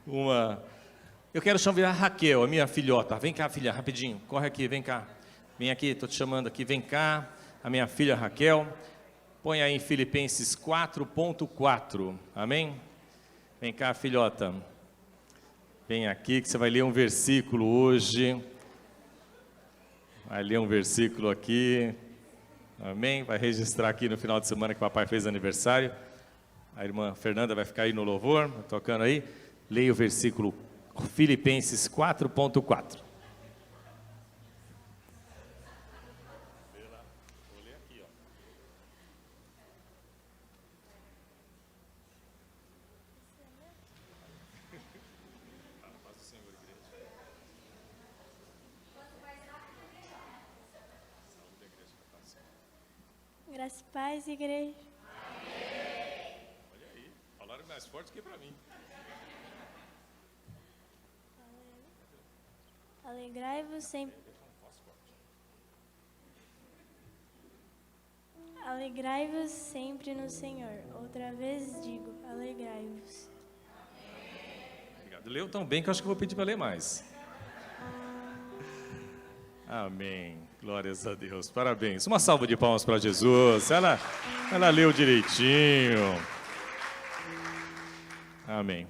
Eu quero chamar a Raquel, a minha filhota. Vem cá, filha, rapidinho. Corre aqui, vem cá. Vem aqui, estou te chamando aqui. Vem cá, a minha filha Raquel. Põe aí em Filipenses 4.4. Amém? Vem cá, filhota. Vem aqui que você vai ler um versículo hoje. Vai ler um versículo aqui. Amém? Vai registrar aqui no final de semana que o papai fez aniversário. A irmã Fernanda vai ficar aí no louvor, tocando aí. Leia o versículo Filipenses 4.4. Vou ler aqui, ó. Graça e paz, igreja. Olha aí, falaram mais forte que para mim. Alegrai-vos sempre. Alegrai-vos sempre no Senhor. Outra vez digo, alegrai-vos. Obrigado. Leu tão bem que eu acho que eu vou pedir para ler mais. Amém. Glórias a Deus. Parabéns. Uma salva de palmas para Jesus. Ela leu direitinho. Amém.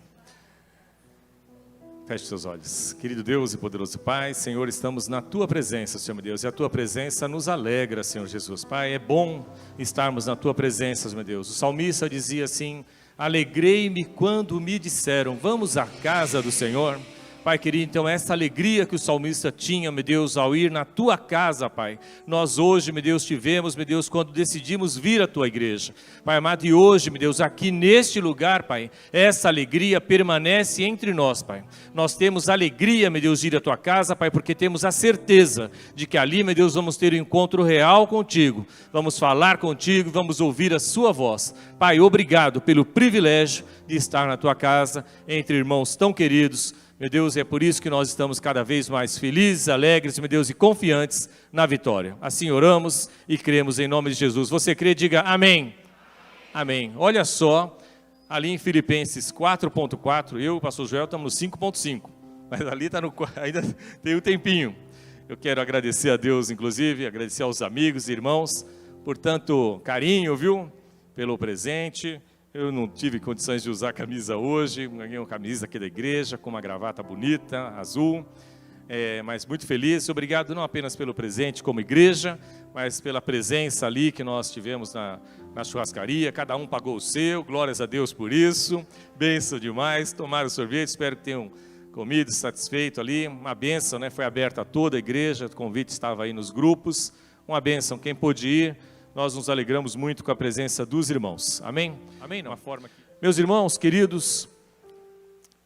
Feche seus olhos. Querido Deus e poderoso Pai, Senhor, estamos na Tua presença, Senhor meu Deus, e a Tua presença nos alegra, Senhor Jesus. Pai, é bom estarmos na Tua presença, meu Deus. O salmista dizia assim: alegrei-me quando me disseram, vamos à casa do Senhor. Pai querido, então essa alegria que o salmista tinha, meu Deus, ao ir na Tua casa, Pai, nós hoje, meu Deus, tivemos, meu Deus, quando decidimos vir à Tua igreja. Pai amado, e hoje, meu Deus, aqui neste lugar, Pai, essa alegria permanece entre nós, Pai. Nós temos alegria, meu Deus, de ir à Tua casa, Pai, porque temos a certeza de que ali, meu Deus, vamos ter um encontro real contigo, vamos falar contigo, vamos ouvir a Sua voz. Pai, obrigado pelo privilégio de estar na Tua casa, entre irmãos tão queridos. Meu Deus, é por isso que nós estamos cada vez mais felizes, alegres, meu Deus, e confiantes na vitória. Assim oramos e cremos em nome de Jesus. Você crê? Diga amém. Amém. Olha só, ali em Filipenses 4.4, eu e o pastor Joel estamos no 5.5, mas ali está ainda tem um tempinho. Eu quero agradecer a Deus, inclusive, agradecer aos amigos e irmãos por tanto carinho, viu? Pelo presente. Eu não tive condições de usar a camisa hoje, ganhei uma camisa aqui da igreja, com uma gravata bonita, azul, mas muito feliz. Obrigado não apenas pelo presente como igreja, mas pela presença ali que nós tivemos na churrascaria. Cada um pagou o seu, glórias a Deus por isso, bênção demais. Tomaram sorvete, espero que tenham comido, satisfeito ali. Uma bênção, né? Foi aberta a toda a igreja, o convite estava aí nos grupos. Uma bênção, quem pôde ir. Nós nos alegramos muito com a presença dos irmãos. Amém? Amém, não? Meus irmãos, queridos,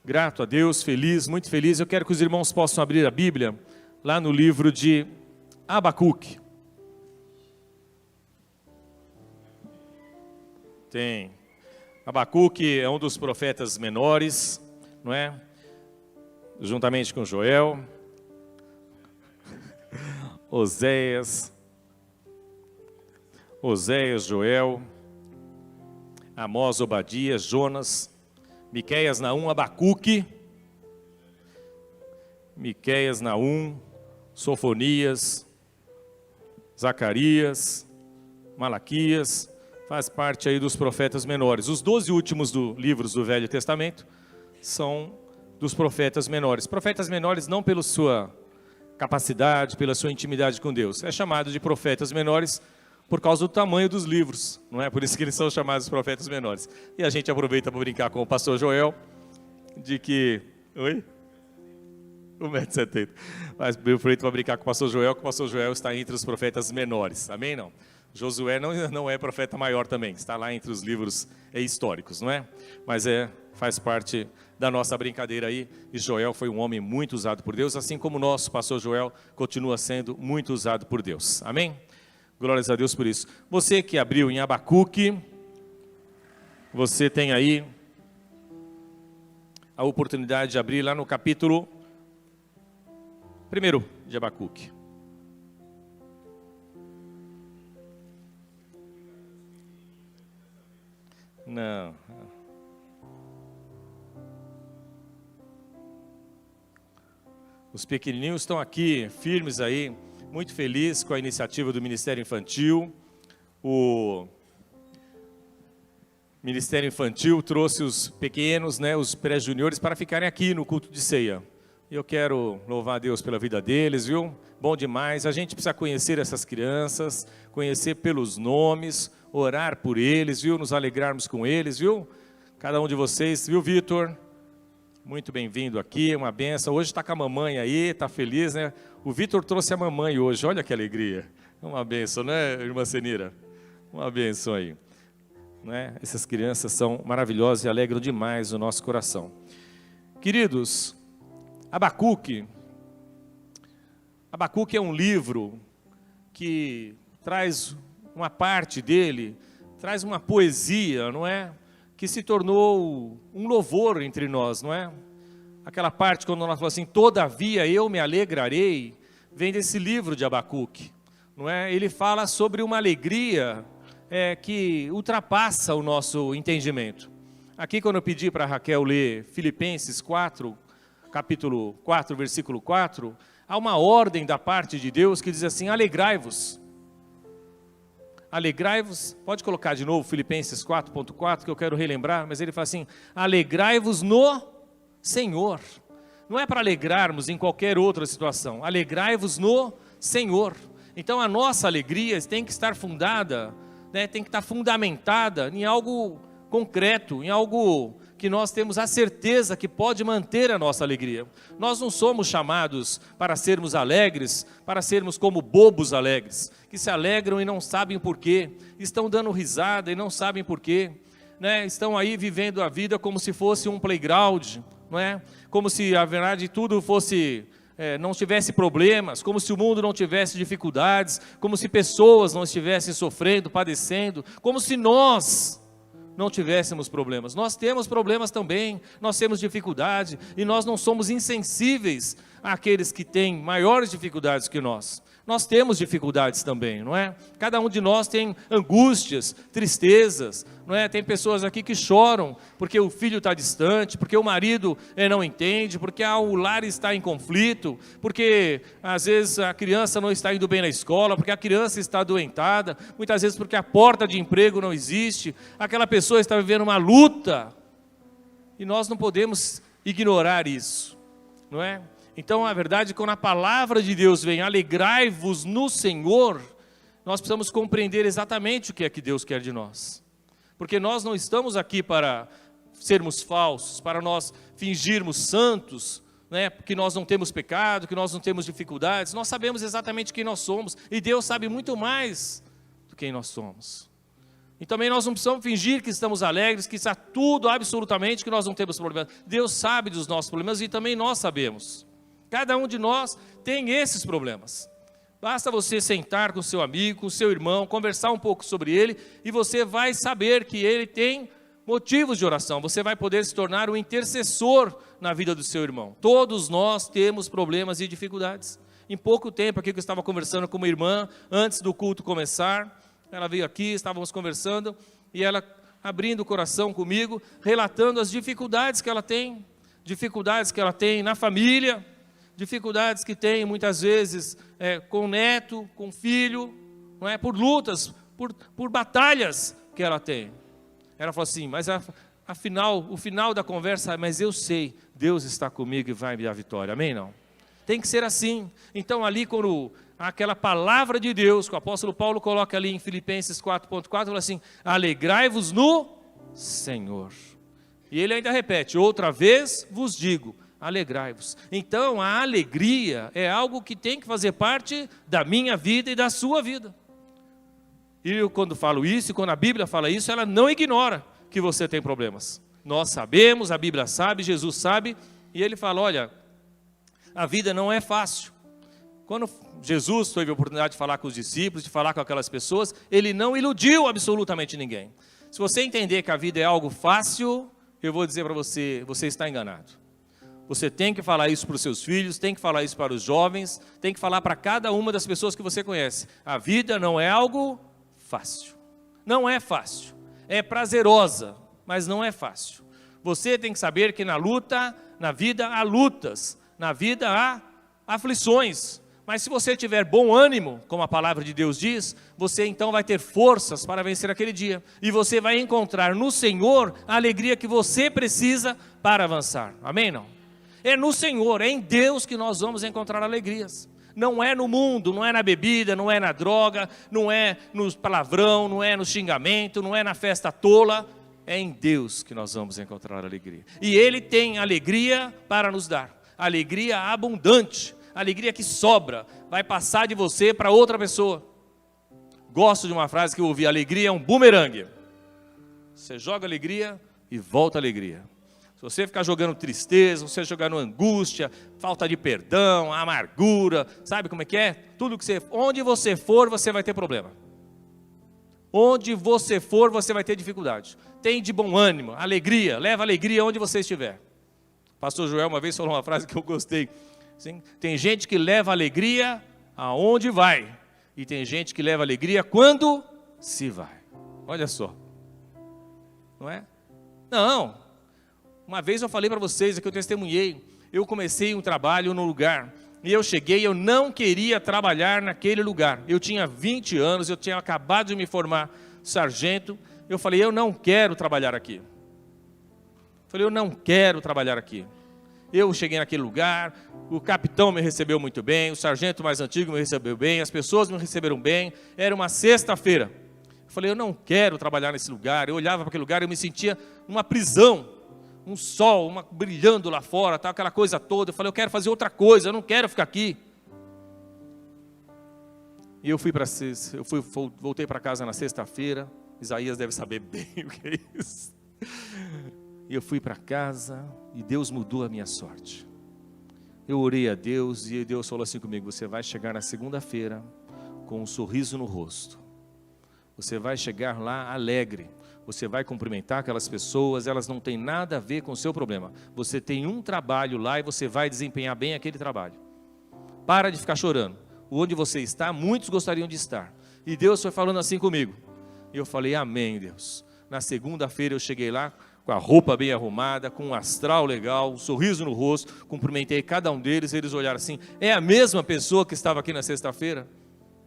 grato a Deus, feliz, muito feliz. Eu quero que os irmãos possam abrir a Bíblia lá no livro de Abacuque. Tem. Abacuque é um dos profetas menores, não é? Juntamente com Joel, Oséias, Joel, Amós, Obadias, Jonas, Miqueias, Naum, Abacuque, Miqueias, Naum, Sofonias, Zacarias, Malaquias, faz parte aí dos profetas menores. Os 12 últimos livros do Velho Testamento são dos profetas menores. Profetas menores não pela sua capacidade, pela sua intimidade com Deus. É chamado de profetas menores por causa do tamanho dos livros, não é? Por isso que eles são chamados profetas menores. E a gente aproveita para brincar com o pastor Joel, de que... Oi? 1,70 m. Mas eu aproveito para brincar com o pastor Joel, que o pastor Joel está entre os profetas menores. Amém? Não. Josué não é profeta maior também, está lá entre os livros históricos, não é? Mas faz parte da nossa brincadeira aí, e Joel foi um homem muito usado por Deus, assim como o nosso pastor Joel continua sendo muito usado por Deus. Amém? Glórias a Deus por isso. Você que abriu em Abacuque, você tem aí a oportunidade de abrir lá no capítulo 1 de Abacuque. Não. Os pequenininhos estão aqui, firmes aí, muito felizes com a iniciativa do Ministério Infantil. O Ministério Infantil trouxe os pequenos, né, os pré-juniores, para ficarem aqui no culto de ceia. E eu quero louvar a Deus pela vida deles, viu? Bom demais. A gente precisa conhecer essas crianças, conhecer pelos nomes, orar por eles, viu? Nos alegrarmos com eles, viu? Cada um de vocês, viu, Vitor? Muito bem-vindo aqui, uma benção. Hoje está com a mamãe aí, está feliz, né? O Vitor trouxe a mamãe hoje, olha que alegria. Uma benção, né, irmã Senira? Uma benção aí. Né? Essas crianças são maravilhosas e alegram demais o nosso coração. Queridos, Abacuque é um livro que traz uma parte dele, traz uma poesia, não é? Que se tornou um louvor entre nós, não é? Aquela parte quando nós falamos assim, todavia eu me alegrarei, vem desse livro de Abacuque, não é? Ele fala sobre uma alegria que ultrapassa o nosso entendimento. Aqui quando eu pedi para a Raquel ler Filipenses 4, capítulo 4, versículo 4, há uma ordem da parte de Deus que diz assim, alegrai-vos. Alegrai-vos, pode colocar de novo Filipenses 4.4, que eu quero relembrar, mas ele fala assim, alegrai-vos no Senhor. Não é para alegrarmos em qualquer outra situação, alegrai-vos no Senhor. Então a nossa alegria tem que estar fundada, né, tem que estar fundamentada em algo concreto, em algo que nós temos a certeza que pode manter a nossa alegria. Nós não somos chamados para sermos alegres, para sermos como bobos alegres, que se alegram e não sabem porquê, estão dando risada e não sabem porquê, né? Estão aí vivendo a vida como se fosse um playground, não é? Como se a verdade tudo fosse, não tivesse problemas, como se o mundo não tivesse dificuldades, como se pessoas não estivessem sofrendo, padecendo, como se nós não tivéssemos problemas. Nós temos problemas também, nós temos dificuldade e nós não somos insensíveis àqueles que têm maiores dificuldades que nós. Nós temos dificuldades também, não é? Cada um de nós tem angústias, tristezas, não é? Tem pessoas aqui que choram porque o filho está distante, porque o marido não entende, porque o lar está em conflito, porque às vezes a criança não está indo bem na escola, porque a criança está adoentada, muitas vezes porque a porta de emprego não existe, aquela pessoa está vivendo uma luta, e nós não podemos ignorar isso, não é? Então, a verdade, quando a palavra de Deus vem, alegrai-vos no Senhor, nós precisamos compreender exatamente o que é que Deus quer de nós. Porque nós não estamos aqui para sermos falsos, para nós fingirmos santos, né? Que nós não temos pecado, que nós não temos dificuldades. Nós sabemos exatamente quem nós somos, e Deus sabe muito mais do que quem nós somos. E também nós não precisamos fingir que estamos alegres, que está tudo absolutamente, que nós não temos problemas. Deus sabe dos nossos problemas e também nós sabemos. Cada um de nós tem esses problemas. Basta você sentar com seu amigo, com seu irmão, conversar um pouco sobre ele, e você vai saber que ele tem motivos de oração. Você vai poder se tornar um intercessor na vida do seu irmão. Todos nós temos problemas e dificuldades. Em pouco tempo aqui que eu estava conversando com uma irmã, antes do culto começar, ela veio aqui, estávamos conversando, e ela abrindo o coração comigo, relatando as dificuldades que ela tem na família, dificuldades que tem muitas vezes com o neto, com o filho, não é? Por lutas, por batalhas que ela tem. Ela falou assim, mas afinal, o final da conversa, mas eu sei, Deus está comigo e vai me dar vitória, amém não? Tem que ser assim. Então ali quando aquela palavra de Deus, que o apóstolo Paulo coloca ali em Filipenses 4.4, fala assim, alegrai-vos no Senhor. E ele ainda repete, outra vez vos digo, alegrai-vos. Então a alegria é algo que tem que fazer parte da minha vida e da sua vida. E eu quando falo isso, quando a Bíblia fala isso, ela não ignora que você tem problemas. Nós sabemos, a Bíblia sabe, Jesus sabe, e ele fala, olha, a vida não é fácil. Quando Jesus teve a oportunidade de falar com os discípulos, de falar com aquelas pessoas, ele não iludiu absolutamente ninguém. Se você entender que a vida é algo fácil, eu vou dizer para você, você está enganado. Você tem que falar isso para os seus filhos, tem que falar isso para os jovens, tem que falar para cada uma das pessoas que você conhece. A vida não é algo fácil. Não é fácil. É prazerosa, mas não é fácil. Você tem que saber que na luta, na vida há lutas, na vida há aflições. Mas se você tiver bom ânimo, como a palavra de Deus diz, você então vai ter forças para vencer aquele dia. E você vai encontrar no Senhor a alegria que você precisa para avançar. Amém, não? É no Senhor, é em Deus que nós vamos encontrar alegrias. Não é no mundo, não é na bebida, não é na droga, não é no palavrão, não é no xingamento, não é na festa tola. É em Deus que nós vamos encontrar alegria. E Ele tem alegria para nos dar. Alegria abundante. Alegria que sobra, vai passar de você para outra pessoa. Gosto de uma frase que eu ouvi: alegria é um bumerangue. Você joga alegria e volta alegria. Se você ficar jogando tristeza, você jogando angústia, falta de perdão, amargura, sabe como é que é? Tudo que onde você for, você vai ter problema. Onde você for, você vai ter dificuldade. Tem de bom ânimo, alegria, leva alegria onde você estiver. Pastor Joel uma vez falou uma frase que eu gostei. Sim? Tem gente que leva alegria aonde vai, e tem gente que leva alegria quando se vai. Olha só, não é? Não, uma vez eu falei para vocês, aqui eu testemunhei, eu comecei um trabalho no lugar, e eu cheguei, eu não queria trabalhar naquele lugar. Eu tinha 20 anos, eu tinha acabado de me formar sargento, eu falei, eu não quero trabalhar aqui. Falei, eu não quero trabalhar aqui. Eu cheguei naquele lugar, o capitão me recebeu muito bem, o sargento mais antigo me recebeu bem, as pessoas me receberam bem, era uma sexta-feira. Eu falei, eu não quero trabalhar nesse lugar. Eu olhava para aquele lugar e eu me sentia numa prisão, um sol, brilhando lá fora, tal, aquela coisa toda. Eu falei, eu quero fazer outra coisa, eu não quero ficar aqui. E eu voltei para casa na sexta-feira. Isaías deve saber bem o que é isso. E eu fui para casa e Deus mudou a minha sorte. Eu orei a Deus e Deus falou assim comigo: você vai chegar na segunda-feira com um sorriso no rosto. Você vai chegar lá alegre. Você vai cumprimentar aquelas pessoas, elas não têm nada a ver com o seu problema. Você tem um trabalho lá e você vai desempenhar bem aquele trabalho. Para de ficar chorando. Onde você está, muitos gostariam de estar. E Deus foi falando assim comigo. E eu falei, amém, Deus. Na segunda-feira eu cheguei lá com a roupa bem arrumada, com um astral legal, um sorriso no rosto, cumprimentei cada um deles, eles olharam assim, é a mesma pessoa que estava aqui na sexta-feira?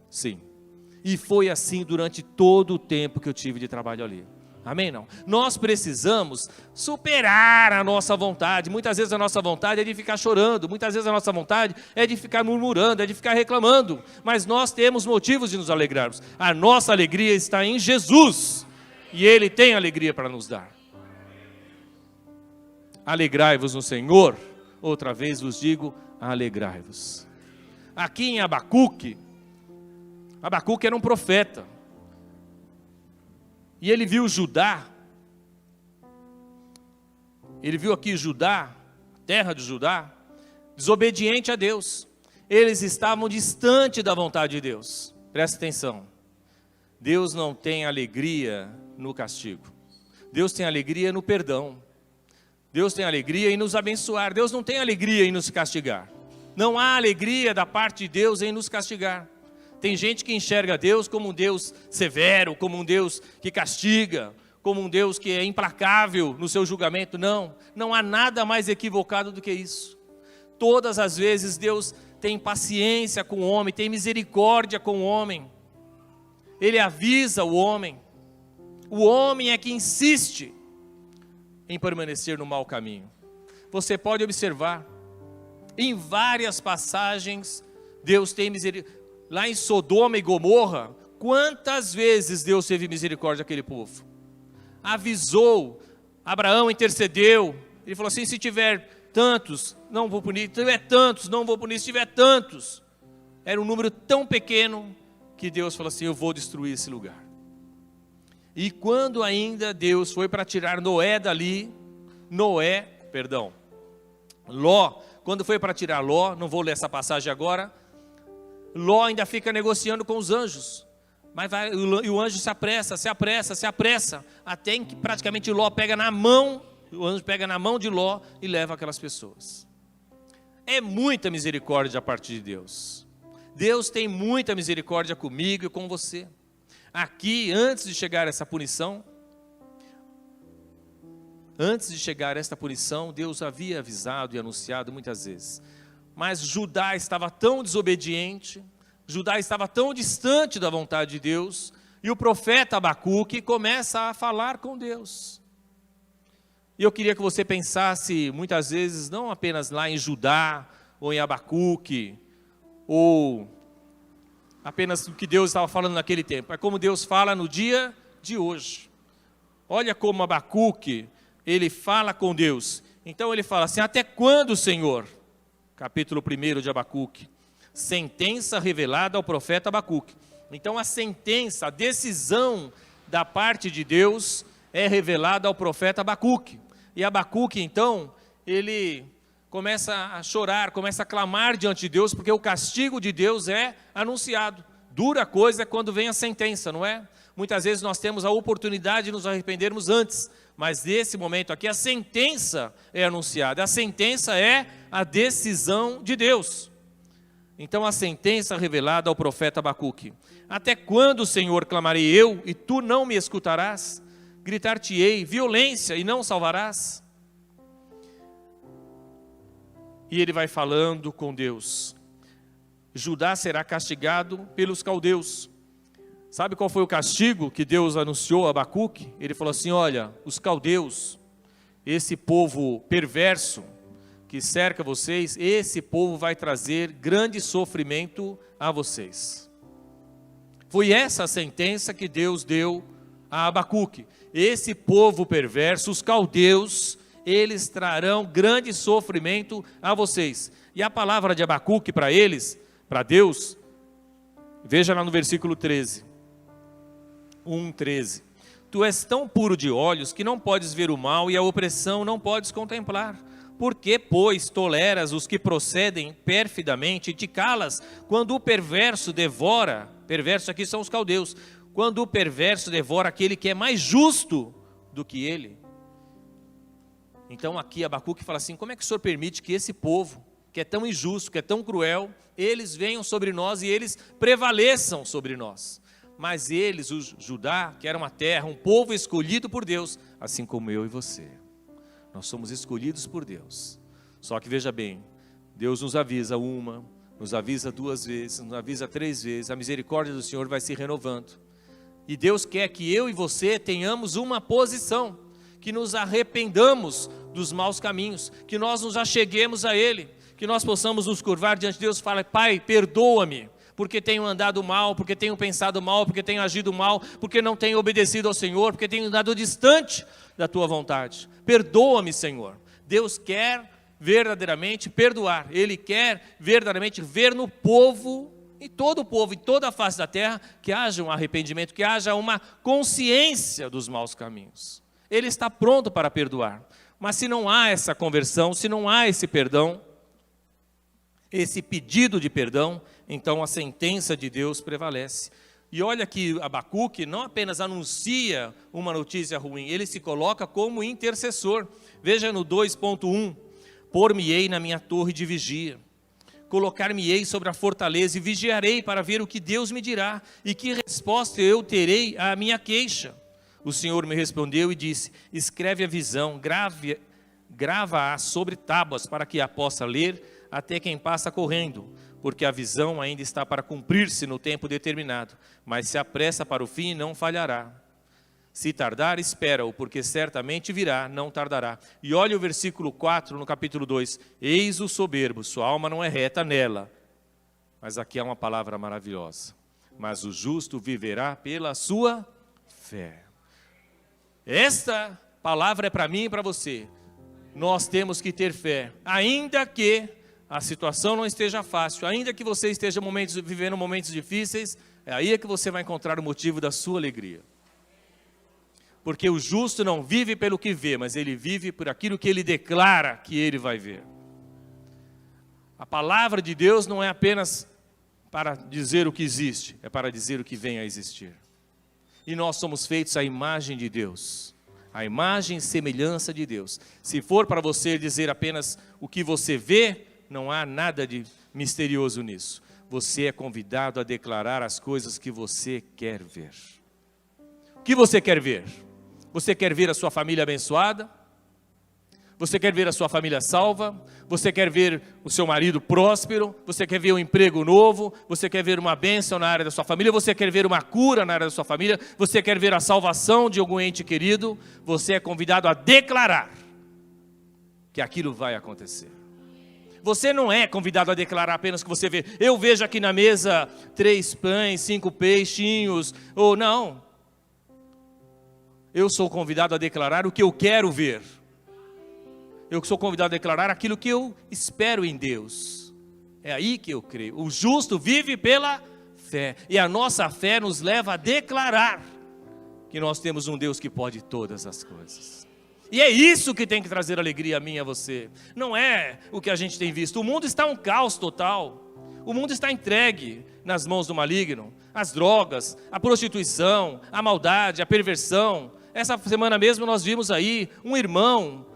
Sim. E foi assim durante todo o tempo que eu tive de trabalho ali. Amém, não? Nós precisamos superar a nossa vontade. Muitas vezes a nossa vontade é de ficar chorando, muitas vezes a nossa vontade é de ficar murmurando, é de ficar reclamando, mas nós temos motivos de nos alegrarmos. A nossa alegria está em Jesus, e Ele tem alegria para nos dar. Alegrai-vos no Senhor, outra vez vos digo, alegrai-vos. Aqui em Abacuque era um profeta, e ele viu Judá, ele viu aqui Judá, terra de Judá, desobediente a Deus. Eles estavam distante da vontade de Deus. Presta atenção, Deus não tem alegria no castigo, Deus tem alegria no perdão. Deus tem alegria em nos abençoar. Deus não tem alegria em nos castigar. Não há alegria da parte de Deus em nos castigar. Tem gente que enxerga Deus como um Deus severo, como um Deus que castiga, como um Deus que é implacável no seu julgamento. Não, não há nada mais equivocado do que isso. Todas as vezes Deus tem paciência com o homem, tem misericórdia com o homem. Ele avisa o homem. O homem é que insiste em permanecer no mau caminho. Você pode observar, em várias passagens, Deus tem misericórdia. Lá em Sodoma e Gomorra, quantas vezes Deus teve misericórdia daquele povo? Avisou, Abraão intercedeu, ele falou assim, se tiver tantos, não vou punir, se tiver tantos, não vou punir, se tiver tantos. Era um número tão pequeno, que Deus falou assim, eu vou destruir esse lugar. E quando ainda Deus foi para tirar Noé dali, Ló, quando foi para tirar Ló, não vou ler essa passagem agora, Ló ainda fica negociando com os anjos, mas e o anjo se apressa, até que praticamente Ló pega na mão, o anjo pega na mão de Ló e leva aquelas pessoas. É muita misericórdia a partir de Deus. Deus tem muita misericórdia comigo e com você. Aqui, antes de chegar essa punição, Deus havia avisado e anunciado muitas vezes. mas Judá estava tão desobediente, Judá estava tão distante da vontade de Deus, e o profeta Abacuque começa a falar com Deus. E eu queria que você pensasse muitas vezes, não apenas lá em Judá, ou em Abacuque, ou apenas o que Deus estava falando naquele tempo, é como Deus fala no dia de hoje. Olha como Abacuque, ele fala com Deus. Então ele fala assim: até quando, Senhor? Capítulo 1 de Abacuque. Sentença revelada ao profeta Abacuque. Então a sentença, a decisão da parte de Deus é revelada ao profeta Abacuque. E Abacuque, então, ele começa a chorar, começa a clamar diante de Deus, porque o castigo de Deus é anunciado. Dura coisa é quando vem a sentença, não é? Muitas vezes nós temos a oportunidade de nos arrependermos antes, mas nesse momento aqui a sentença é anunciada. A sentença é a decisão de Deus. Então a sentença revelada ao profeta Abacuque: até quando, Senhor, clamarei eu, e tu não me escutarás? Gritar-te-ei violência e não salvarás? E ele vai falando com Deus. Judá será castigado pelos caldeus. Sabe qual foi o castigo que Deus anunciou a Abacuque? Ele falou assim: olha, os caldeus, esse povo perverso que cerca vocês, esse povo vai trazer grande sofrimento a vocês. Foi essa a sentença que Deus deu a Abacuque. Esse povo perverso, os caldeus, eles trarão grande sofrimento a vocês. E a palavra de Abacuque para eles, para Deus, veja lá no versículo 13. 1:13. Tu és tão puro de olhos que não podes ver o mal e a opressão não podes contemplar. Por que, pois, toleras os que procedem perfidamente e te calas quando o perverso devora? Perverso aqui são os caldeus. Quando o perverso devora aquele que é mais justo do que ele. Então aqui Abacuque fala assim: como é que o Senhor permite que esse povo, que é tão injusto, que é tão cruel, eles venham sobre nós e eles prevaleçam sobre nós? Mas eles, o Judá, que era uma terra, um povo escolhido por Deus, assim como eu e você. Nós somos escolhidos por Deus. Só que veja bem, Deus nos avisa uma, nos avisa 2 vezes, nos avisa 3 vezes, a misericórdia do Senhor vai se renovando. E Deus quer que eu e você tenhamos uma posição, que nos arrependamos dos maus caminhos, que nós nos acheguemos a Ele, que nós possamos nos curvar diante de Deus e falar: Pai, perdoa-me, porque tenho andado mal, porque tenho pensado mal, porque tenho agido mal, porque não tenho obedecido ao Senhor, porque tenho andado distante da Tua vontade. Perdoa-me, Senhor. Deus quer verdadeiramente perdoar. Ele quer verdadeiramente ver no povo, em todo o povo, em toda a face da terra, que haja um arrependimento, que haja uma consciência dos maus caminhos. Ele está pronto para perdoar. Mas se não há essa conversão, se não há esse perdão, esse pedido de perdão, então a sentença de Deus prevalece. E olha que Abacuque não apenas anuncia uma notícia ruim, ele se coloca como intercessor. Veja no 2.1, por-me-ei na minha torre de vigia, colocar-me-ei sobre a fortaleza e vigiarei para ver o que Deus me dirá e que resposta eu terei à minha queixa. O Senhor me respondeu e disse: escreve a visão, grava-a sobre tábuas para que a possa ler até quem passa correndo, porque a visão ainda está para cumprir-se no tempo determinado, mas se apressa para o fim e não falhará. Se tardar, espera-o, porque certamente virá, não tardará. E olha o versículo 4 no capítulo 2. Eis o soberbo, sua alma não é reta nela. Mas aqui há uma palavra maravilhosa. Mas o justo viverá pela sua fé. Esta palavra é para mim e para você. Nós temos que ter fé, ainda que a situação não esteja fácil, ainda que você esteja vivendo momentos difíceis, é aí que você vai encontrar o motivo da sua alegria. Porque o justo não vive pelo que vê, mas ele vive por aquilo que ele declara que ele vai ver. A palavra de Deus não é apenas para dizer o que existe, é para dizer o que vem a existir. E nós somos feitos à imagem de Deus, a imagem e semelhança de Deus. Se for para você dizer apenas o que você vê, não há nada de misterioso nisso. Você é convidado a declarar as coisas que você quer ver. O que você quer ver? Você quer ver a sua família abençoada? Você quer ver a sua família salva? Você quer ver o seu marido próspero? Você quer ver um emprego novo? Você quer ver uma bênção na área da sua família? Você quer ver uma cura na área da sua família? Você quer ver a salvação de algum ente querido? Você é convidado a declarar que aquilo vai acontecer. Você não é convidado a declarar apenas que você vê. Eu vejo aqui na mesa 3 pães, 5 peixinhos, ou não. Eu sou convidado a declarar o que eu quero ver. Eu sou convidado a declarar aquilo que eu espero em Deus. É aí que eu creio. O justo vive pela fé. E a nossa fé nos leva a declarar que nós temos um Deus que pode todas as coisas. E é isso que tem que trazer alegria a mim e a você. Não é o que a gente tem visto. O mundo está um caos total. O mundo está entregue nas mãos do maligno. As drogas, a prostituição, a maldade, a perversão. Essa semana mesmo nós vimos aí um irmão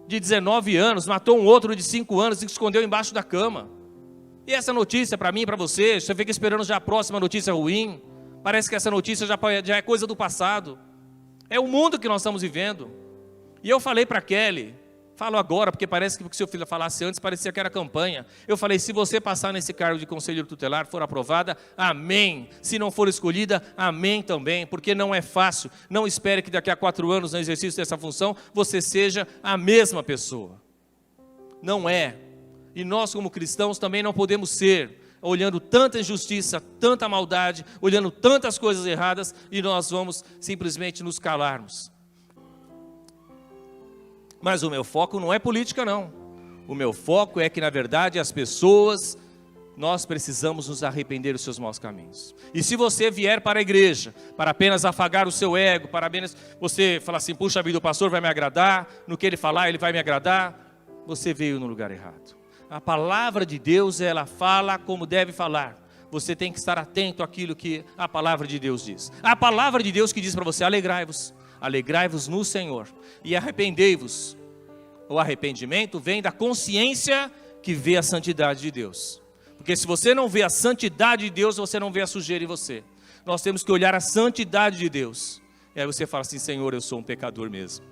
de 19 anos, matou um outro de 5 anos e se escondeu embaixo da cama. E essa notícia para mim e para você fica esperando já a próxima notícia ruim. Parece que essa notícia já é coisa do passado. É o mundo que nós estamos vivendo. E eu falei para Kelly, falo agora, porque parece que o que seu filho falasse antes, parecia que era campanha. Eu falei, se você passar nesse cargo de conselheiro tutelar, for aprovada, amém. Se não for escolhida, amém também, porque não é fácil. Não espere que daqui a 4 anos, no exercício dessa função, você seja a mesma pessoa. Não é. E nós, como cristãos, também não podemos ser, olhando tanta injustiça, tanta maldade, olhando tantas coisas erradas, e nós vamos simplesmente nos calarmos. Mas o meu foco não é política, não. O meu foco é que, na verdade, as pessoas, nós precisamos nos arrepender dos seus maus caminhos. E se você vier para a igreja, para apenas afagar o seu ego, para apenas você falar assim, puxa vida, o pastor vai me agradar, no que ele falar, ele vai me agradar, você veio no lugar errado. A palavra de Deus, ela fala como deve falar. Você tem que estar atento àquilo que a palavra de Deus diz. A palavra de Deus que diz para você, alegrai-vos. Alegrai-vos no Senhor e arrependei-vos. O arrependimento vem da consciência que vê a santidade de Deus. Porque se você não vê a santidade de Deus, você não vê a sujeira em você. Nós temos que olhar a santidade de Deus. E aí você fala assim, Senhor, eu sou um pecador mesmo.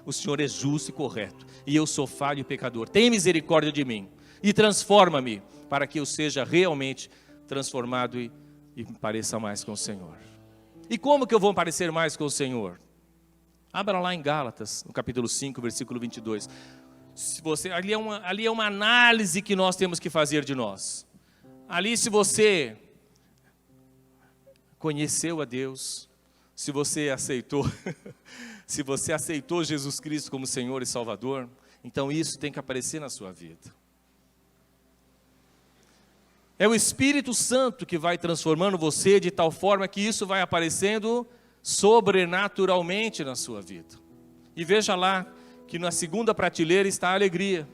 O Senhor é justo e correto. E eu sou falho e pecador. Tem misericórdia de mim. E transforma-me para que eu seja realmente transformado e me pareça mais com o Senhor. E como que eu vou parecer mais com o Senhor? Abra lá em Gálatas, no capítulo 5, versículo 22. Ali é uma análise que nós temos que fazer de nós. Ali, se você conheceu a Deus, se você aceitou, se você aceitou Jesus Cristo como Senhor e Salvador, então isso tem que aparecer na sua vida. É o Espírito Santo que vai transformando você de tal forma que isso vai aparecendo sobrenaturalmente na sua vida. E veja lá que na segunda prateleira está a alegria.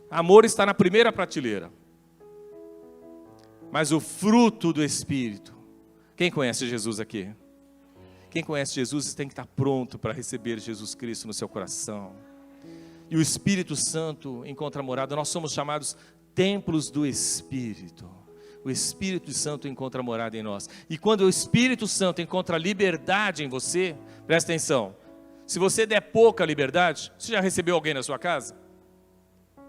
Amor está na primeira prateleira. Mas o fruto do Espírito. Quem conhece Jesus aqui? Quem conhece Jesus tem que estar pronto para receber Jesus Cristo no seu coração. E o Espírito Santo encontra morada. Nós somos chamados templos do Espírito. O Espírito Santo encontra morada em nós. E quando o Espírito Santo encontra liberdade em você, presta atenção. Se você der pouca liberdade, você já recebeu alguém na sua casa?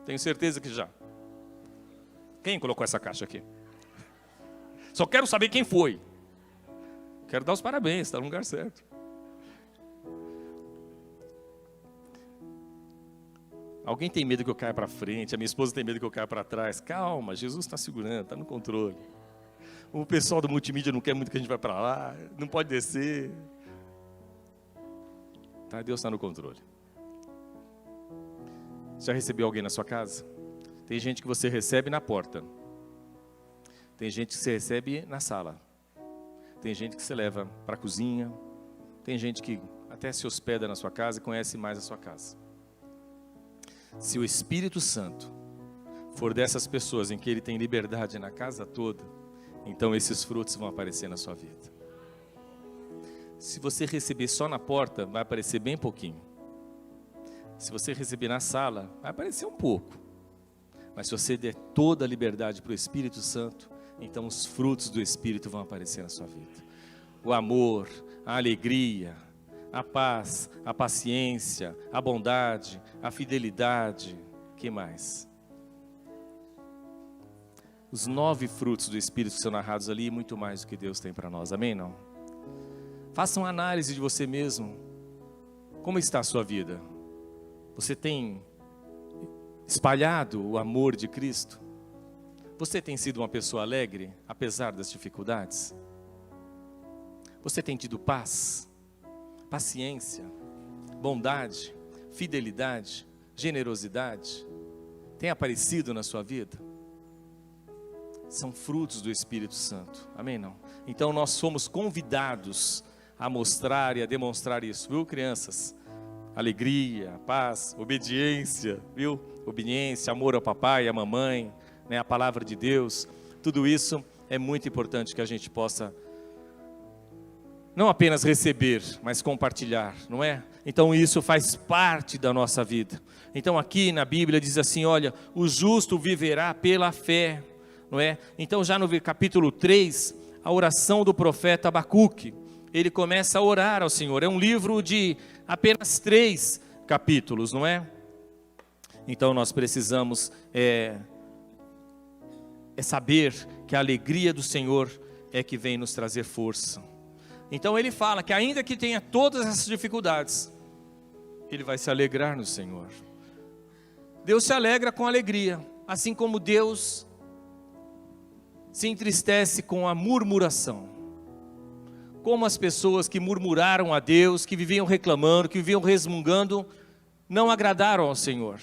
Tenho certeza que já. Quem colocou essa caixa aqui? Só quero saber quem foi. Quero dar os parabéns, está no lugar certo. Alguém tem medo que eu caia para frente, a minha esposa tem medo que eu caia para trás. Calma, Jesus está segurando, está no controle. O pessoal do multimídia não quer muito que a gente vá para lá, não pode descer. Tá, Deus está no controle. Já recebeu alguém na sua casa? Tem gente que você recebe na porta. Tem gente que você recebe na sala. Tem gente que você leva para a cozinha. Tem gente que até se hospeda na sua casa e conhece mais a sua casa. Se o Espírito Santo for dessas pessoas em que ele tem liberdade na casa toda, então esses frutos vão aparecer na sua vida. Se você receber só na porta, vai aparecer bem pouquinho. Se você receber na sala, vai aparecer um pouco. Mas se você der toda a liberdade para o Espírito Santo, então os frutos do Espírito vão aparecer na sua vida. O amor, a alegria, a paz, a paciência, a bondade, a fidelidade. Que mais? Os 9 frutos do Espírito que são narrados ali, muito mais do que Deus tem para nós, amém? Não? Faça uma análise de você mesmo. Como está a sua vida? Você tem espalhado o amor de Cristo? Você tem sido uma pessoa alegre, apesar das dificuldades? Você tem tido paz, paciência, bondade, fidelidade, generosidade? Tem aparecido na sua vida? São frutos do Espírito Santo, amém? Não? Então nós somos convidados a mostrar e a demonstrar isso, viu, crianças? Alegria, paz, obediência, viu? Obediência, amor ao papai e à mamãe, né? A palavra de Deus, tudo isso é muito importante que a gente possa não apenas receber, mas compartilhar, não é? Então isso faz parte da nossa vida. Então aqui na Bíblia diz assim, olha, o justo viverá pela fé, não é? Então já no capítulo 3, a oração do profeta Abacuque, ele começa a orar ao Senhor. É um livro de apenas 3 capítulos, não é? Então nós precisamos saber que a alegria do Senhor é que vem nos trazer força. Então ele fala que ainda que tenha todas essas dificuldades, ele vai se alegrar no Senhor. Deus se alegra com alegria, assim como Deus se entristece com a murmuração. Como as pessoas que murmuraram a Deus, que viviam reclamando, que viviam resmungando, não agradaram ao Senhor.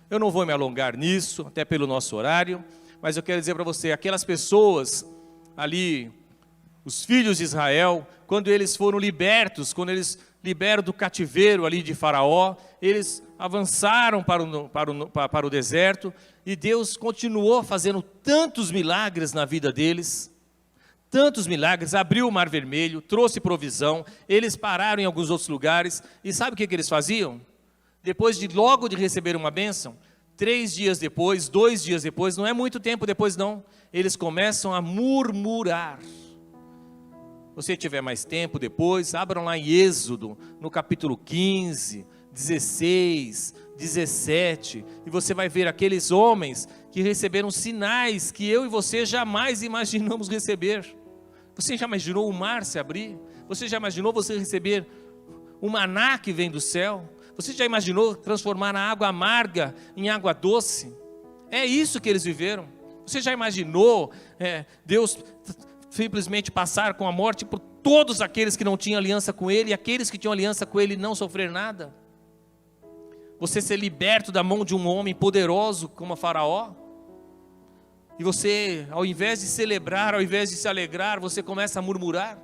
Eu não vou me alongar nisso, até pelo nosso horário, mas eu quero dizer para você, aquelas pessoas ali, os filhos de Israel, quando eles foram libertos, quando eles liberam do cativeiro ali de Faraó, eles avançaram para o deserto, e Deus continuou fazendo tantos milagres na vida deles, tantos milagres, abriu o mar vermelho, trouxe provisão, eles pararam em alguns outros lugares, e sabe o que eles faziam? Depois logo de receber uma bênção, 3 dias depois, 2 dias depois, não é muito tempo depois não, eles começam a murmurar. Você tiver mais tempo depois, abram lá em Êxodo, no capítulo 15, 16, 17, e você vai ver aqueles homens que receberam sinais que eu e você jamais imaginamos receber. Você já imaginou o mar se abrir? Você já imaginou você receber o maná que vem do céu? Você já imaginou transformar a água amarga em água doce? É isso que eles viveram. Você já imaginou Deus simplesmente passar com a morte por todos aqueles que não tinham aliança com Ele, e aqueles que tinham aliança com Ele não sofrer nada? Você ser liberto da mão de um homem poderoso como Faraó, e você, ao invés de celebrar, ao invés de se alegrar, você começa a murmurar.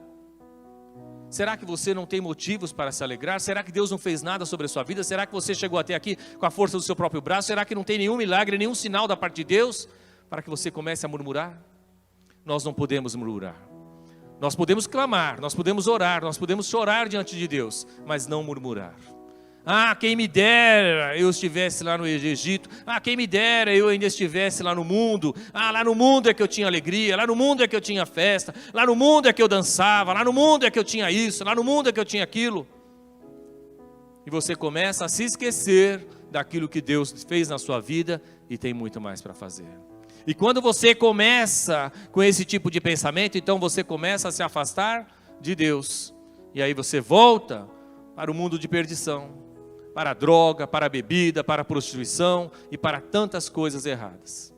Será que você não tem motivos para se alegrar? Será que Deus não fez nada sobre a sua vida? Será que você chegou até aqui com a força do seu próprio braço? Será que não tem nenhum milagre, nenhum sinal da parte de Deus para que você comece a murmurar? Nós não podemos murmurar. Nós podemos clamar, nós podemos orar, nós podemos chorar diante de Deus, mas não murmurar. Ah, quem me dera eu estivesse lá no Egito. Ah, quem me dera eu ainda estivesse lá no mundo. Ah, lá no mundo é que eu tinha alegria, lá no mundo é que eu tinha festa, lá no mundo é que eu dançava, lá no mundo é que eu tinha isso, lá no mundo é que eu tinha aquilo. E você começa a se esquecer daquilo que Deus fez na sua vida e tem muito mais para fazer. E quando você começa com esse tipo de pensamento, então você começa a se afastar de Deus. E aí você volta para o mundo de perdição, para a droga, para a bebida, para a prostituição e para tantas coisas erradas.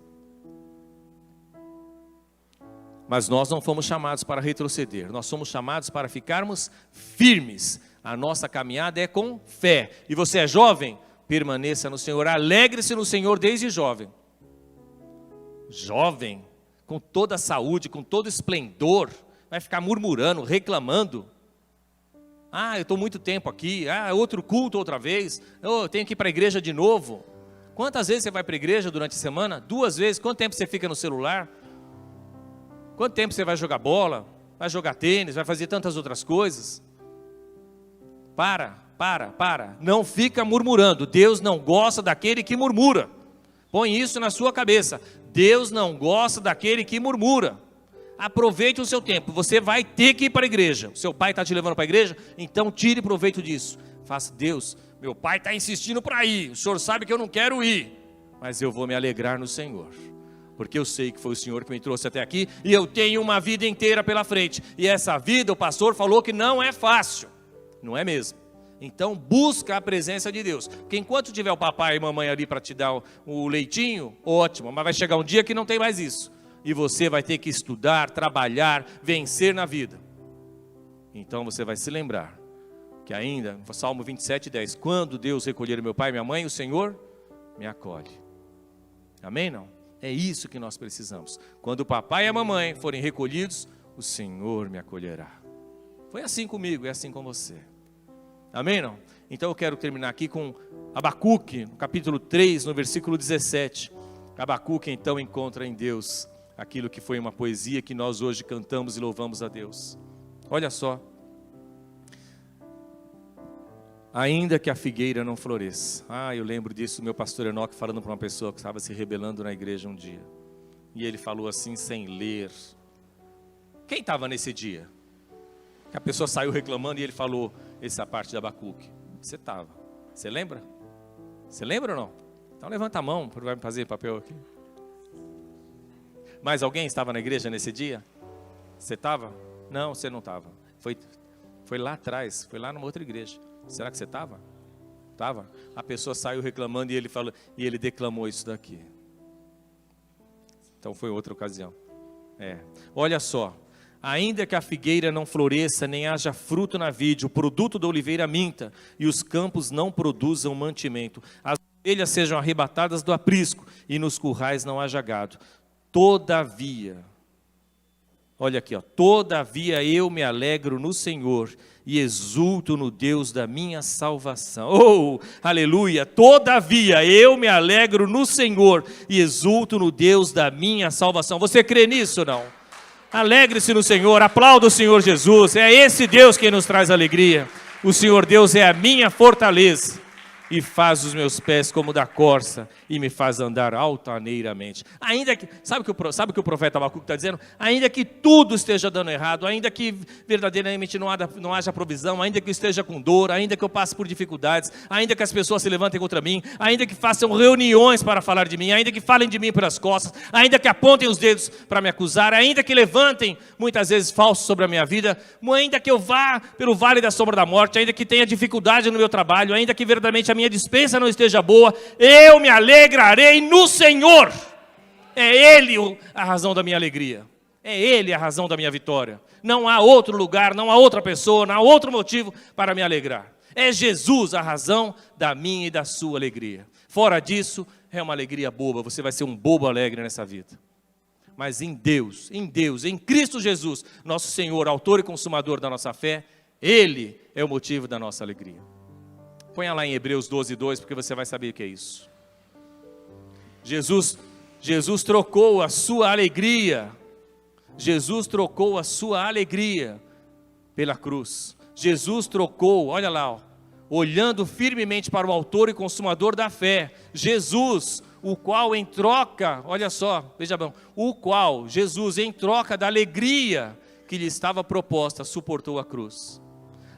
Mas nós não fomos chamados para retroceder, nós somos chamados para ficarmos firmes. A nossa caminhada é com fé. E você é jovem? Permaneça no Senhor, alegre-se no Senhor desde jovem. Jovem, com toda a saúde, com todo esplendor, vai ficar murmurando, reclamando. Ah, eu estou muito tempo aqui, outro culto outra vez, eu tenho que ir para a igreja de novo. Quantas vezes você vai para a igreja durante a semana? 2 vezes. Quanto tempo você fica no celular? Quanto tempo você vai jogar bola? Vai jogar tênis? Vai fazer tantas outras coisas? Para. Não fica murmurando. Deus não gosta daquele que murmura. Põe isso na sua cabeça. Deus não gosta daquele que murmura. Aproveite o seu tempo. Você vai ter que ir para a igreja. O seu pai está te levando para a igreja, então tire proveito disso. Faça, Deus, meu pai está insistindo para ir. O Senhor sabe que eu não quero ir, mas eu vou me alegrar no Senhor, porque eu sei que foi o Senhor que me trouxe até aqui, e eu tenho uma vida inteira pela frente. E essa vida, o pastor falou que não é fácil. Não é mesmo? Então busca a presença de Deus. Porque enquanto tiver o papai e mamãe ali para te dar o leitinho, ótimo. Mas vai chegar um dia que não tem mais isso. E você vai ter que estudar, trabalhar, vencer na vida. Então você vai se lembrar que ainda, Salmo 27:10, quando Deus recolher meu pai e minha mãe, o Senhor me acolhe. Amém, não? É isso que nós precisamos. Quando o papai e a mamãe forem recolhidos, o Senhor me acolherá. Foi assim comigo, é assim com você. Amém, não? Então eu quero terminar aqui com Abacuque, no capítulo 3, no versículo 17. Abacuque então encontra em Deus aquilo que foi uma poesia que nós hoje cantamos e louvamos a Deus. Olha só. Ainda que a figueira não floresça. Eu lembro disso do meu pastor Enoque falando para uma pessoa que estava se rebelando na igreja um dia. E ele falou assim, sem ler. Quem estava nesse dia? Que a pessoa saiu reclamando e ele falou essa parte de Abacuque. Você estava. Você lembra? Você lembra ou não? Então levanta a mão, vai me fazer papel aqui. Mais alguém estava na igreja nesse dia? Você estava? Não, você não estava. Foi lá atrás, foi lá numa outra igreja. Será que você estava? Estava. A pessoa saiu reclamando e ele falou, e ele declamou isso daqui. Então foi outra ocasião. Olha só. Ainda que a figueira não floresça, nem haja fruto na vide, o produto da oliveira minta, e os campos não produzam mantimento, as ovelhas sejam arrebatadas do aprisco, e nos currais não haja gado. Todavia, olha aqui, todavia eu me alegro no Senhor, e exulto no Deus da minha salvação. Oh, aleluia! Todavia eu me alegro no Senhor, e exulto no Deus da minha salvação. Você crê nisso ou não? Alegre-se no Senhor, aplauda o Senhor Jesus, é esse Deus quem nos traz alegria. O Senhor Deus é a minha fortaleza, e faz os meus pés como da corça, e me faz andar altaneiramente. Ainda que, sabe o que o profeta Abacuque está dizendo? Ainda que tudo esteja dando errado, ainda que verdadeiramente não haja provisão, ainda que eu esteja com dor, ainda que eu passe por dificuldades, ainda que as pessoas se levantem contra mim, ainda que façam reuniões para falar de mim, ainda que falem de mim pelas costas, ainda que apontem os dedos para me acusar, ainda que levantem muitas vezes falsos sobre a minha vida, ainda que eu vá pelo vale da sombra da morte, ainda que tenha dificuldade no meu trabalho, ainda que verdadeiramente a minha dispensa não esteja boa, eu me alegrarei no Senhor. É Ele a razão da minha alegria. É Ele a razão da minha vitória. Não há outro lugar, não há outra pessoa, não há outro motivo para me alegrar. É Jesus a razão da minha e da sua alegria. Fora disso, é uma alegria boba. Você vai ser um bobo alegre nessa vida. Mas em Deus, em Cristo Jesus, nosso Senhor, autor e consumador da nossa fé, Ele é o motivo da nossa alegria. Ponha lá em Hebreus 12:2, porque você vai saber o que é isso. Jesus trocou a sua alegria. Jesus trocou a sua alegria pela cruz. Jesus trocou, olha lá, olhando firmemente para o autor e consumador da fé. Jesus, o qual em troca, olha só, veja bem, o qual Jesus em troca da alegria que lhe estava proposta, suportou a cruz.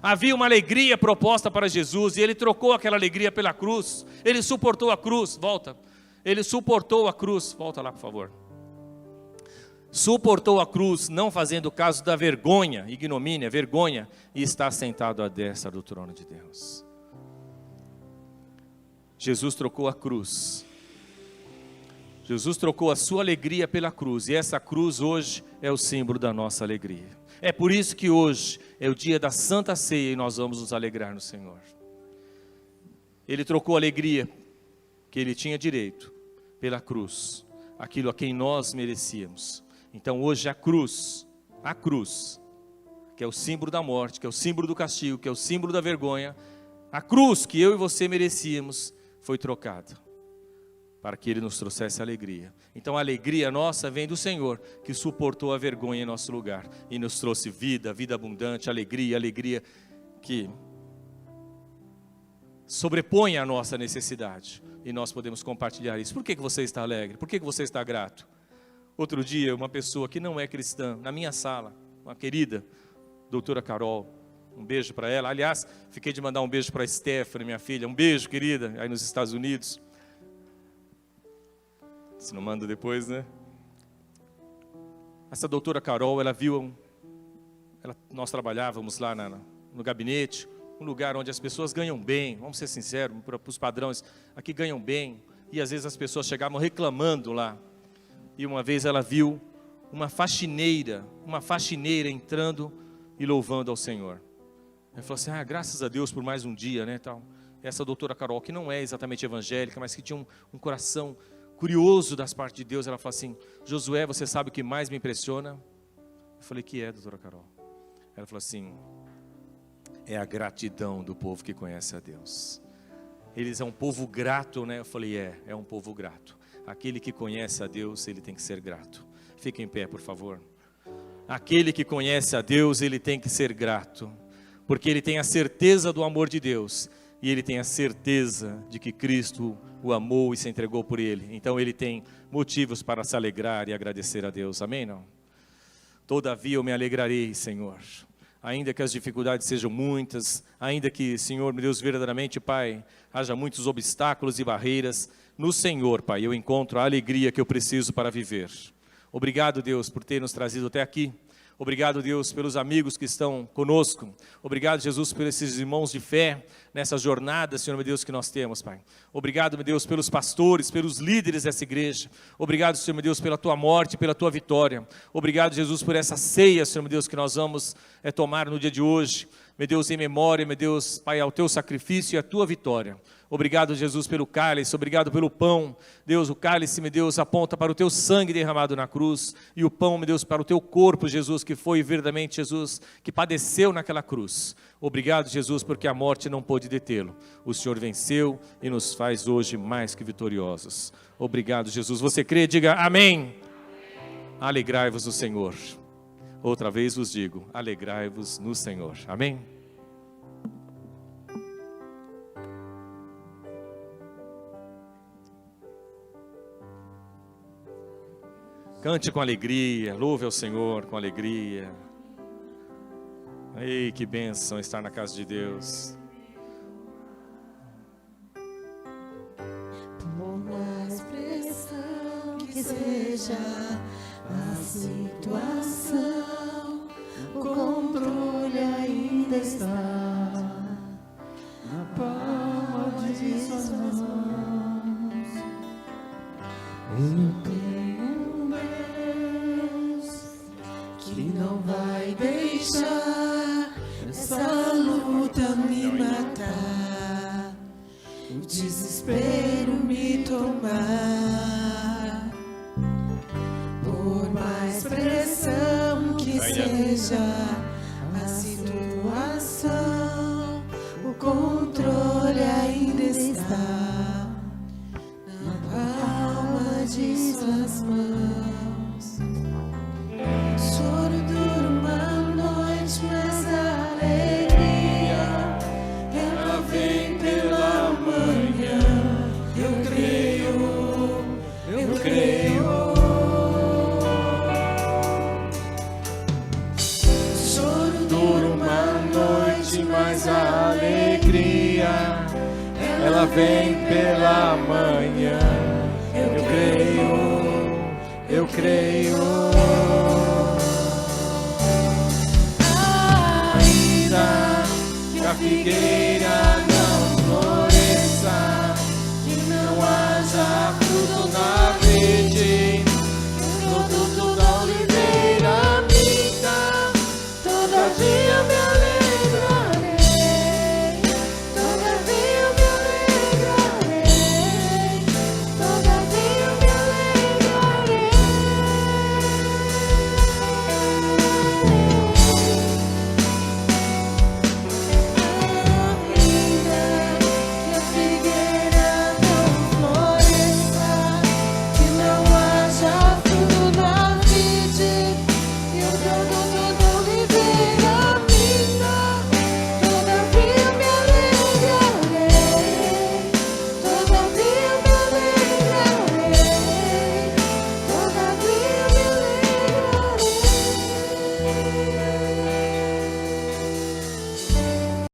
Havia uma alegria proposta para Jesus, e Ele trocou aquela alegria pela cruz. Ele suportou a cruz, volta. Ele suportou a cruz, volta lá por favor. Suportou a cruz, não fazendo caso da vergonha, ignomínia, vergonha, e está sentado à destra do trono de Deus. Jesus trocou a cruz. Jesus trocou a sua alegria pela cruz, e essa cruz hoje é o símbolo da nossa alegria. É por isso que hoje é o dia da Santa Ceia e nós vamos nos alegrar no Senhor. Ele trocou a alegria que Ele tinha direito pela cruz, aquilo a quem nós merecíamos. Então hoje a cruz, que é o símbolo da morte, que é o símbolo do castigo, que é o símbolo da vergonha, a cruz que eu e você merecíamos foi trocada, para que Ele nos trouxesse alegria. Então a alegria nossa vem do Senhor, que suportou a vergonha em nosso lugar, e nos trouxe vida, vida abundante, alegria que sobrepõe a nossa necessidade, e nós podemos compartilhar isso. Por que você está alegre? Por que você está grato? Outro dia, uma pessoa que não é cristã, na minha sala, uma querida, doutora Carol, um beijo para ela. Aliás, fiquei de mandar um beijo para a Stephanie, minha filha. Um beijo, querida, aí nos Estados Unidos. Se não manda depois, né? Essa doutora Carol, ela viu, nós trabalhávamos lá no gabinete, um lugar onde as pessoas ganham bem, vamos ser sinceros, para os padrões, aqui ganham bem, e às vezes as pessoas chegavam reclamando lá. E uma vez ela viu uma faxineira entrando e louvando ao Senhor. Ela falou assim, graças a Deus por mais um dia, né, tal. Essa doutora Carol, que não é exatamente evangélica, mas que tinha um coração curioso das partes de Deus, ela falou assim, Josué, você sabe o que mais me impressiona? Eu falei, que é, doutora Carol? Ela falou assim, é a gratidão do povo que conhece a Deus. Eles é um povo grato, né? Eu falei, é um povo grato. Aquele que conhece a Deus, ele tem que ser grato. Fique em pé, por favor. Aquele que conhece a Deus, ele tem que ser grato, porque ele tem a certeza do amor de Deus, e ele tem a certeza de que Cristo o amou e se entregou por ele. Então ele tem motivos para se alegrar e agradecer a Deus. Amém? Não? Todavia eu me alegrarei, Senhor, ainda que as dificuldades sejam muitas, ainda que, Senhor, meu Deus, verdadeiramente, Pai, haja muitos obstáculos e barreiras, no Senhor, Pai, eu encontro a alegria que eu preciso para viver. Obrigado, Deus, por ter nos trazido até aqui. Obrigado, Deus, pelos amigos que estão conosco. Obrigado, Jesus, por esses irmãos de fé nessa jornada, Senhor, meu Deus, que nós temos, Pai. Obrigado, meu Deus, pelos pastores, pelos líderes dessa igreja. Obrigado, Senhor, meu Deus, pela Tua morte, pela Tua vitória. Obrigado, Jesus, por essa ceia, Senhor, meu Deus, que nós vamos tomar no dia de hoje. Meu Deus, em memória, meu Deus, Pai, ao Teu sacrifício e à Tua vitória. Obrigado, Jesus, pelo cálice, obrigado pelo pão. Deus, o cálice, meu Deus, aponta para o Teu sangue derramado na cruz. E o pão, meu Deus, para o Teu corpo, Jesus, que foi verdadeiramente, Jesus, que padeceu naquela cruz. Obrigado, Jesus, porque a morte não pôde detê-lo. O Senhor venceu e nos faz hoje mais que vitoriosos. Obrigado, Jesus. Você crê? Diga amém. Alegrai-vos no Senhor. Outra vez vos digo, alegrai-vos no Senhor. Amém? Cante com alegria, louve ao Senhor com alegria. Ei, que bênção estar na casa de Deus. Por mais pressão que seja a situação, o controle ainda está na palma de suas mãos. Eu tenho um Deus que não vai deixar essa luta me matar, o desespero me tomar. Por mais pressão que seja a situação, o controle ainda está na palma de suas mãos. Choro dura uma noite, mas a alegria ela vem pela manhã. Eu creio, eu creio. Choro dura uma noite, mas a alegria ela vem pela manhã. Eu creio, eu creio. A figueira não floresça, que não haja fruto na vide.